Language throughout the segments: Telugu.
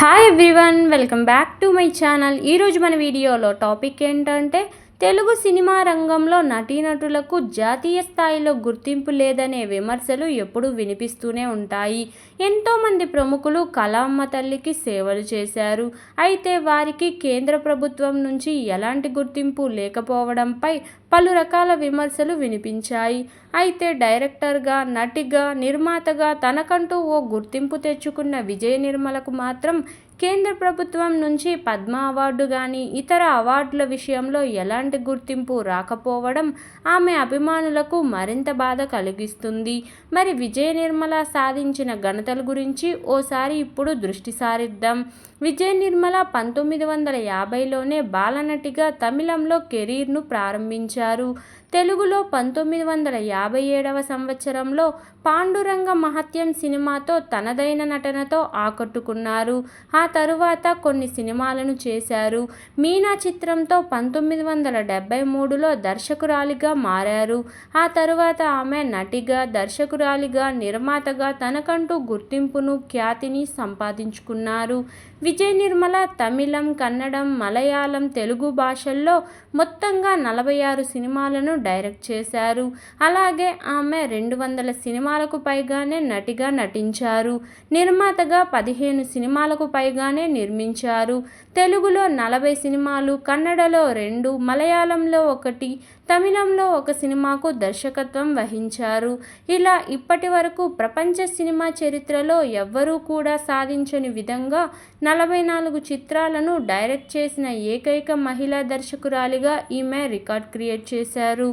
Hi everyone, welcome back to my channel. ఈరోజు మన వీడియోలో టాపిక్ ఏంటంటే తెలుగు సినిమా రంగంలో నటీనటులకు జాతీయ స్థాయిలో గుర్తింపు లేదనే విమర్శలు ఎప్పుడూ వినిపిస్తూనే ఉంటాయి. ఎంతోమంది ప్రముఖులు కళామ్మ తల్లికి సేవలు చేశారు. అయితే వారికి కేంద్ర ప్రభుత్వం నుంచి ఎలాంటి గుర్తింపు లేకపోవడంపై పలు రకాల విమర్శలు వినిపించాయి. అయితే డైరెక్టర్గా, నటిగా, నిర్మాతగా తనకంటూ ఓ గుర్తింపు తెచ్చుకున్న విజయ నిర్మలకు మాత్రం కేంద్ర ప్రభుత్వం నుంచి పద్మ అవార్డు కానీ ఇతర అవార్డుల విషయంలో ఎలాంటి గుర్తింపు రాకపోవడం ఆమె అభిమానులకు మరింత బాధ కలిగిస్తుంది. మరి విజయ నిర్మల సాధించిన ఘనతల గురించి ఓసారి ఇప్పుడు దృష్టి సారిద్దాం. విజయ నిర్మల 1950లోనే బాలనటిగా తమిళంలో కెరీర్ను ప్రారంభించారు. తెలుగులో 1957వ సంవత్సరంలో పాండురంగ మహత్యం సినిమాతో తనదైన నటనతో ఆకట్టుకున్నారు. ఆ తరువాత కొన్ని సినిమాలను చేశారు. మీనా చిత్రంతో 1973లో దర్శకురాలిగా మారారు. ఆ తరువాత ఆమె నటిగా, దర్శకురాలిగా, నిర్మాతగా తనకంటూ గుర్తింపును, ఖ్యాతిని సంపాదించుకున్నారు. విజయ నిర్మల తమిళం, కన్నడం, మలయాళం, తెలుగు భాషల్లో మొత్తంగా 46 సినిమాలను డైరెక్ట్ చేశారు. అలాగే ఆమె 200 సినిమాలకు పైగానే నటిగా నటించారు. నిర్మాతగా 15 సినిమాలకు పైగానే నిర్మించారు. తెలుగులో 40 సినిమాలు, కన్నడలో 2, మలయాళంలో 1, తమిళంలో 1 సినిమాకు దర్శకత్వం వహించారు. ఇలా ఇప్పటి వరకు ప్రపంచ సినిమా చరిత్రలో ఎవ్వరూ కూడా సాధించని విధంగా 44 చిత్రాలను డైరెక్ట్ చేసిన ఏకైక మహిళా దర్శకురాలిగా ఈమె రికార్డ్ క్రియేట్ చేశారు.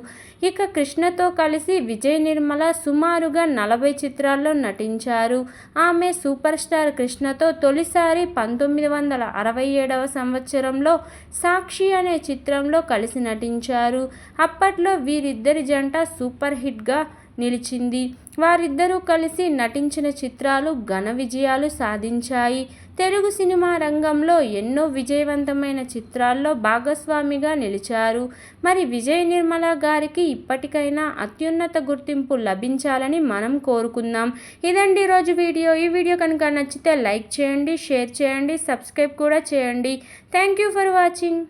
ఇక కృష్ణతో కలిసి విజయ నిర్మల సుమారుగా 40 చిత్రాల్లో నటించారు. ఆమె సూపర్ స్టార్ కృష్ణతో తొలిసారి 1967వ సంవత్సరంలో సాక్షి అనే చిత్రంలో కలిసి నటించారు. అప్పట్లో వీరిద్దరి జంట సూపర్ హిట్గా నిలిచింది. వారిద్దరూ కలిసి నటించిన చిత్రాలు ఘన విజయాలు సాధించాయి. తెలుగు సినిమా రంగంలో ఎన్నో విజయవంతమైన చిత్రాల్లో భాగస్వామిగా నిలిచారు. మరి విజయ నిర్మల గారికి ఇప్పటికైనా అత్యున్నత గుర్తింపు లభించాలని మనం కోరుకుందాం. ఇదండి ఈరోజు వీడియో. ఈ వీడియో కనుక నచ్చితే లైక్ చేయండి, షేర్ చేయండి, సబ్స్క్రైబ్ కూడా చేయండి. Thank you for watching.